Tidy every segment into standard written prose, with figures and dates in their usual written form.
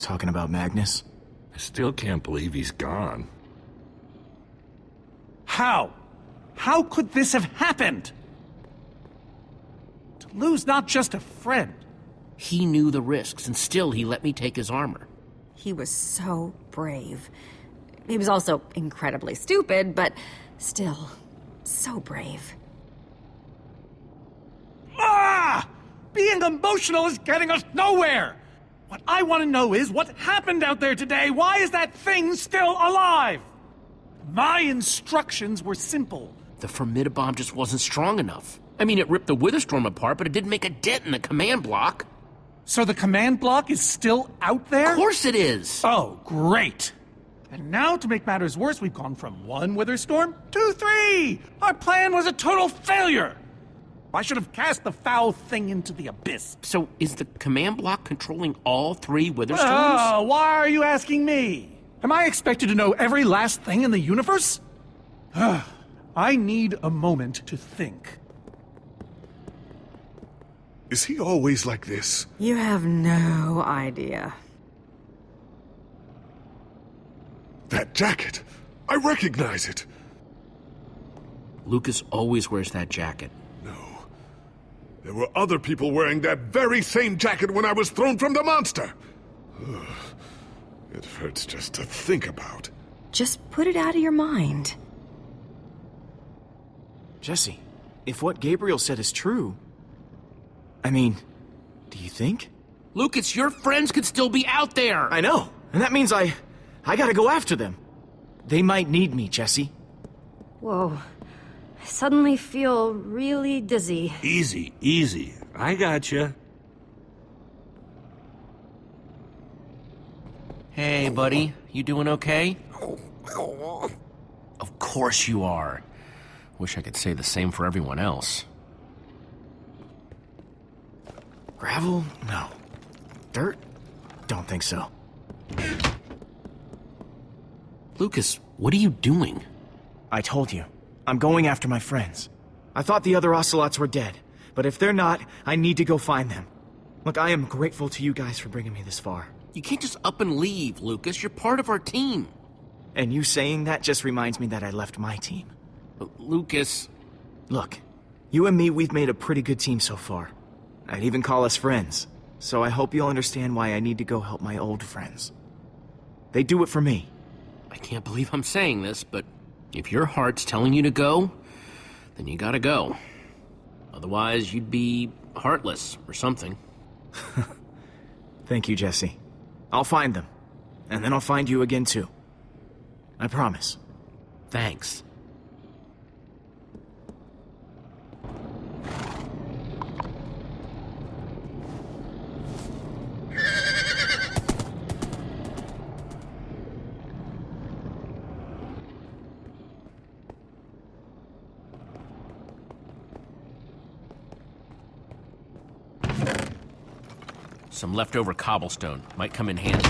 Talking about Magnus? I still can't believe he's gone. How? How could this have happened? To lose not just a friend. He knew the risks, and still he let me take his armor. He was so brave. He was also incredibly stupid, but still, so brave. Ah! Being emotional is getting us nowhere! What I want to know is what happened out there today? Why is that thing still alive? My instructions were simple. The Formidabomb just wasn't strong enough. I mean, it ripped the Witherstorm apart, but it didn't make a dent in the command block. So the command block is still out there? Of course it is! Oh, great! And now, to make matters worse, we've gone from 1 Witherstorm to 3! Our plan was a total failure! I should have cast the foul thing into the abyss. So, is the command block controlling all 3 Witherstorms? Oh, why are you asking me? Am I expected to know every last thing in the universe? I need a moment to think. Is he always like this? You have no idea. That jacket! I recognize it! Lucas always wears that jacket. No. There were other people wearing that very same jacket when I was thrown from the monster! Ugh. It hurts just to think about. Just put it out of your mind. Jesse, if what Gabriel said is true... I mean, do you think? Lucas, your friends could still be out there! I know, and that means I gotta go after them. They might need me, Jesse. Whoa. I suddenly feel really dizzy. Easy, easy. I gotcha. Hey, buddy. You doing okay? Of course you are. Wish I could say the same for everyone else. Gravel? No. Dirt? Don't think so. Lucas, what are you doing? I told you. I'm going after my friends. I thought the other Ocelots were dead, but if they're not, I need to go find them. Look, I am grateful to you guys for bringing me this far. You can't just up and leave, Lucas. You're part of our team. And you saying that just reminds me that I left my team. Lucas... Look, you and me, we've made a pretty good team so far. I'd even call us friends. So I hope you'll understand why I need to go help my old friends. They do it for me. I can't believe I'm saying this, but if your heart's telling you to go, then you gotta go. Otherwise, you'd be heartless or something. Thank you, Jesse. I'll find them. And then I'll find you again, too. I promise. Thanks. Some leftover cobblestone might come in handy.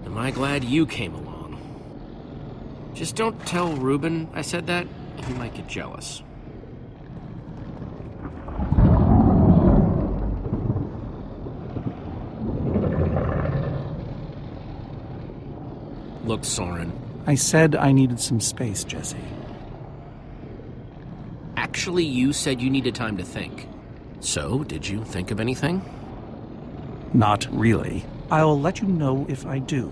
Am I glad you came along? Just don't tell Reuben I said that. He might get jealous. Look, Soren. I said I needed some space, Jesse. Actually, you said you needed time to think. So, did you think of anything? Not really. I'll let you know if I do.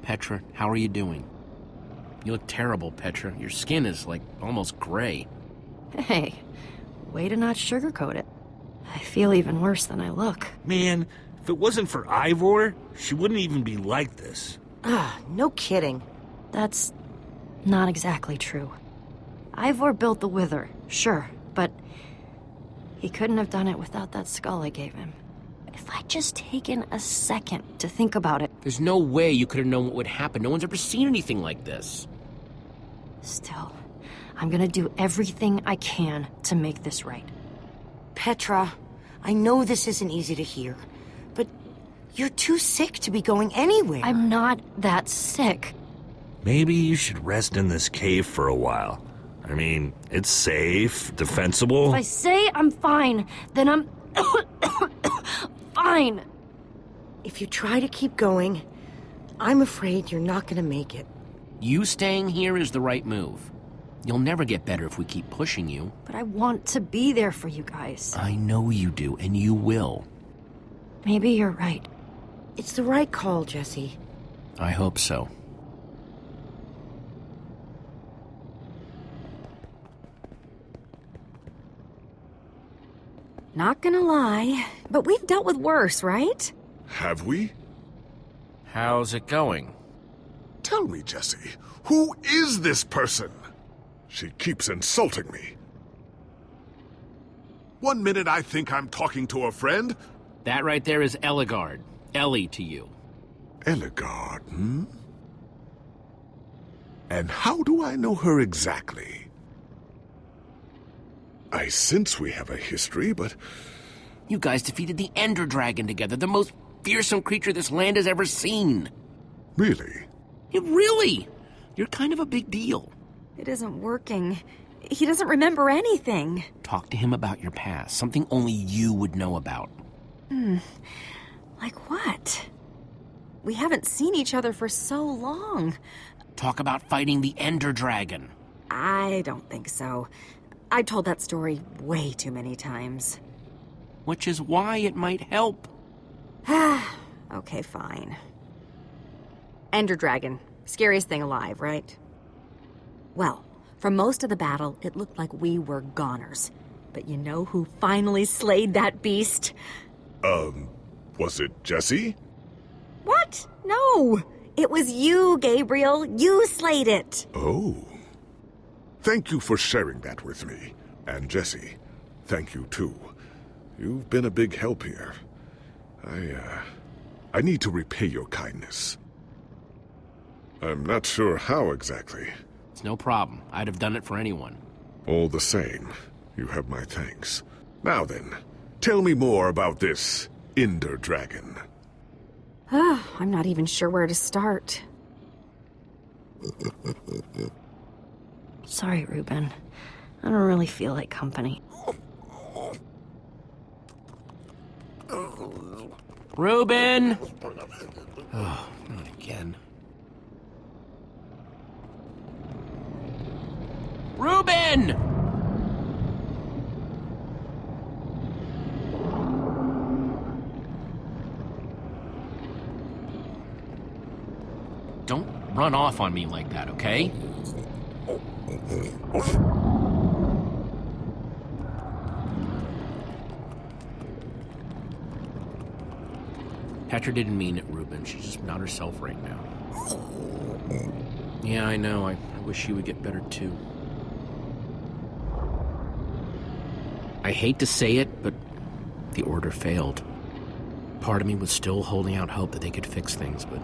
Petra, how are you doing? You look terrible, Petra. Your skin is, like, almost gray. Hey, way to not sugarcoat it. I feel even worse than I look. Man, if it wasn't for Ivor, she wouldn't even be like this. No kidding. That's not exactly true. Ivor built the Wither, sure, but he couldn't have done it without that skull I gave him. If I'd just taken a second to think about it. There's no way you could have known what would happen. No one's ever seen anything like this. Still, I'm gonna do everything I can to make this right. Petra, I know this isn't easy to hear, but you're too sick to be going anywhere. I'm not that sick. Maybe you should rest in this cave for a while. I mean, it's safe, defensible. If I say I'm fine, then I'm fine. If you try to keep going, I'm afraid you're not gonna make it. You staying here is the right move. You'll never get better if we keep pushing you. But I want to be there for you guys. I know you do, and you will. Maybe you're right. It's the right call, Jesse. I hope so. Not gonna lie, but we've dealt with worse, right? Have we? How's it going? Tell me, Jesse, who is this person? She keeps insulting me. One minute I think I'm talking to a friend. That right there is Ellegaard. Ellie to you. Ellegaard, hmm? And how do I know her exactly? I sense we have a history, but... You guys defeated the Ender Dragon together, the most fearsome creature this land has ever seen. Really? Really? You're kind of a big deal. It isn't working. He doesn't remember anything. Talk to him about your past, something only you would know about. Like what? We haven't seen each other for so long. Talk about fighting the Ender Dragon. I don't think so. I told that story way too many times. Which is why it might help. Okay, fine. Ender Dragon. Scariest thing alive, right? Well, for most of the battle, it looked like we were goners. But you know who finally slayed that beast? Was it Jesse? What? No! It was you, Gabriel. You slayed it. Oh. Thank you for sharing that with me. And Jesse, thank you too. You've been a big help here. I need to repay your kindness. I'm not sure how exactly. It's no problem. I'd have done it for anyone. All the same, you have my thanks. Now then, tell me more about this Ender Dragon. I'm not even sure where to start. Sorry, Ruben. I don't really feel like company. Ruben! Oh, not again. Ruben! Don't run off on me like that, okay? Petra didn't mean it, Ruben. She's just not herself right now. Yeah, I know. I wish she would get better, too. I hate to say it, but the order failed. Part of me was still holding out hope that they could fix things, but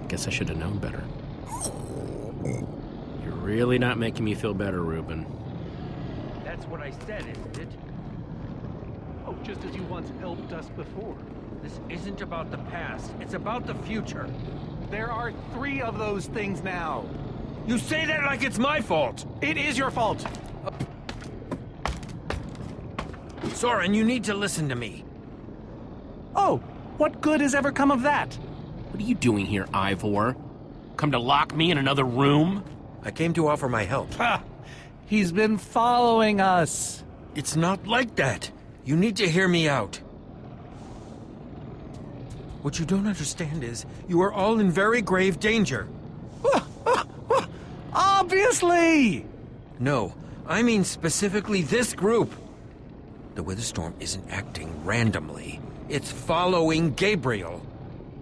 I guess I should have known better. You're really not making me feel better, Ruben. That's what I said, isn't it? Oh, just as you once helped us before. This isn't about the past. It's about the future. There are 3 of those things now. You say that like it's my fault. It is your fault. Soren, you need to listen to me. Oh, what good has ever come of that? What are you doing here, Ivor? Come to lock me in another room? I came to offer my help. Ha! He's been following us. It's not like that. You need to hear me out. What you don't understand is, you are all in very grave danger. Obviously! No, I mean specifically this group. The Witherstorm isn't acting randomly. It's following Gabriel.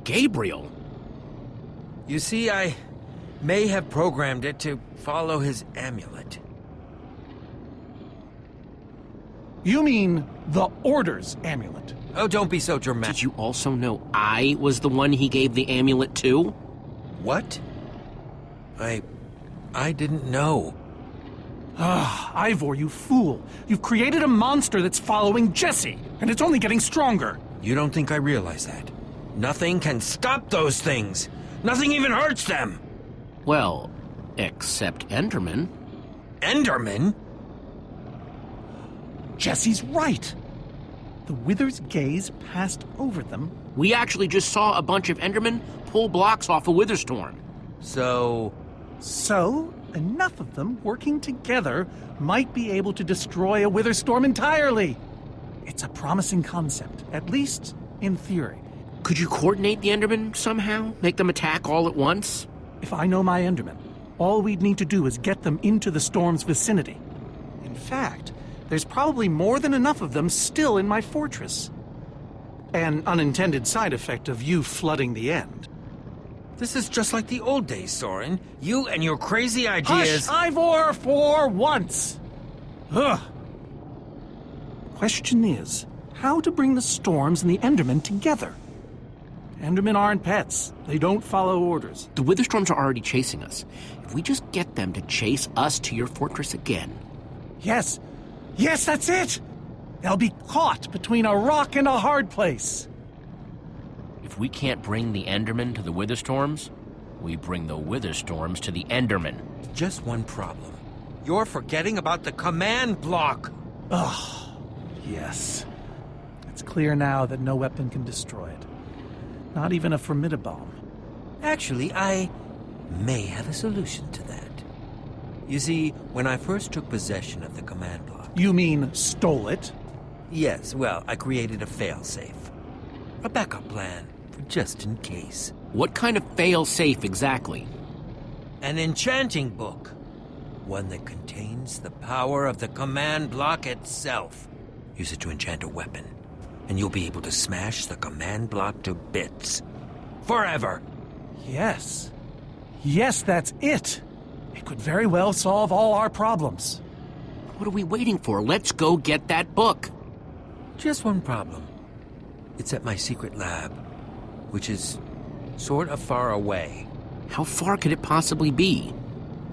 Gabriel? You see, I may have programmed it to follow his amulet. You mean the Order's amulet? Oh, don't be so dramatic. Did you also know I was the one he gave the amulet to? What? I didn't know. Ah, Ivor, you fool. You've created a monster that's following Jesse, and it's only getting stronger. You don't think I realize that? Nothing can stop those things. Nothing even hurts them. Well, except Enderman. Enderman? Jesse's right. The Wither's gaze passed over them. We actually just saw a bunch of Endermen pull blocks off a Witherstorm. So, enough of them working together might be able to destroy a Witherstorm entirely. It's a promising concept, at least in theory. Could you coordinate the Endermen somehow? Make them attack all at once? If I know my Endermen, all we'd need to do is get them into the storm's vicinity. In fact, there's probably more than enough of them still in my fortress. An unintended side effect of you flooding the end. this is just like the old days, Soren. You and your crazy ideas... Hush, Ivor, for once! Ugh. Question is, how to bring the storms and the Endermen together? Endermen aren't pets. They don't follow orders. The Witherstorms are already chasing us. If we just get them to chase us to your fortress again... Yes. Yes, that's it! They'll be caught between a rock and a hard place. If we can't bring the Endermen to the Witherstorms, we bring the Witherstorms to the Endermen. Just one problem. You're forgetting about the command block. Ugh. Yes. It's clear now that no weapon can destroy it. Not even a formidabomb. Actually, I may have a solution to that. You see, when I first took possession of the command block... You mean stole it? Yes, well, I created a failsafe. A backup plan, for just in case. What kind of fail-safe exactly? An enchanting book. One that contains the power of the command block itself. Use it to enchant a weapon, and you'll be able to smash the command block to bits. Forever! Yes. Yes, that's it. It could very well solve all our problems. What are we waiting for? Let's go get that book. Just one problem. It's at my secret lab, which is sort of far away. How far could it possibly be?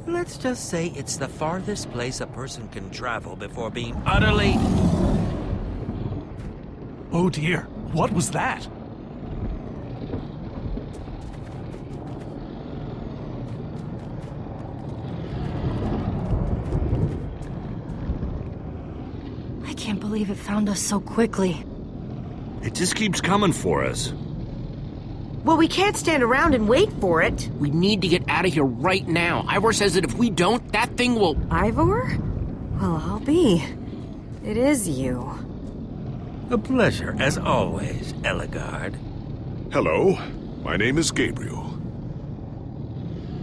Let's just say it's the farthest place a person can travel before being utterly... Oh dear, what was that? I can't believe it found us so quickly. It just keeps coming for us. Well, we can't stand around and wait for it. We need to get out of here right now. Ivor says that if we don't, that thing will... Ivor? Well, I'll be. It is you. A pleasure, as always, Eligard. Hello, my name is Gabriel.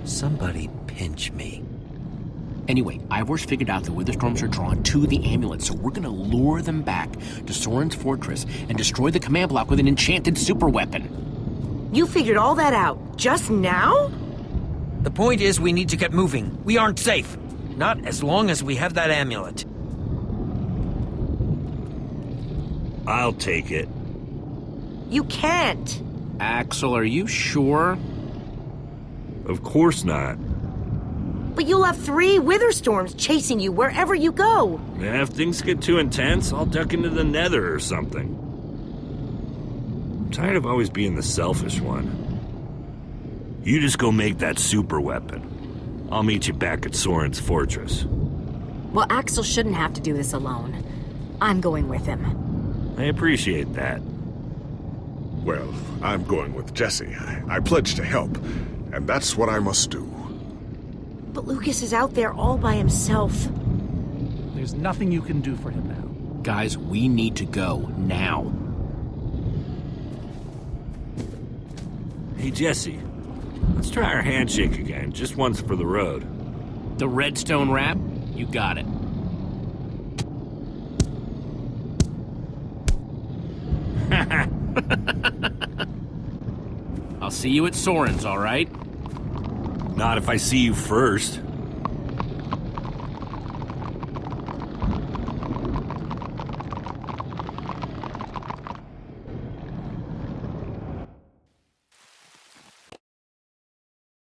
Somebody pinch me. Anyway, Ivor's figured out the Witherstorms are drawn to the amulet, so we're gonna lure them back to Soren's fortress and destroy the command block with an enchanted superweapon. You figured all that out just now? The point is, we need to get moving. We aren't safe. Not as long as we have that amulet. I'll take it. You can't. Axel, are you sure? Of course not. But you'll have 3 Witherstorms chasing you wherever you go. If things get too intense, I'll duck into the nether or something. I'm tired of always being the selfish one. You just go make that super weapon. I'll meet you back at Soren's fortress. Well, Axel shouldn't have to do this alone. I'm going with him. I appreciate that. Well, I'm going with Jesse. I pledged to help, and that's what I must do. But Lucas is out there all by himself. There's nothing you can do for him now. Guys, we need to go now. Hey, Jesse. Let's try our handshake again, just once for the road. The redstone wrap? You got it. I'll see you at Soren's, all right? Not if I see you first.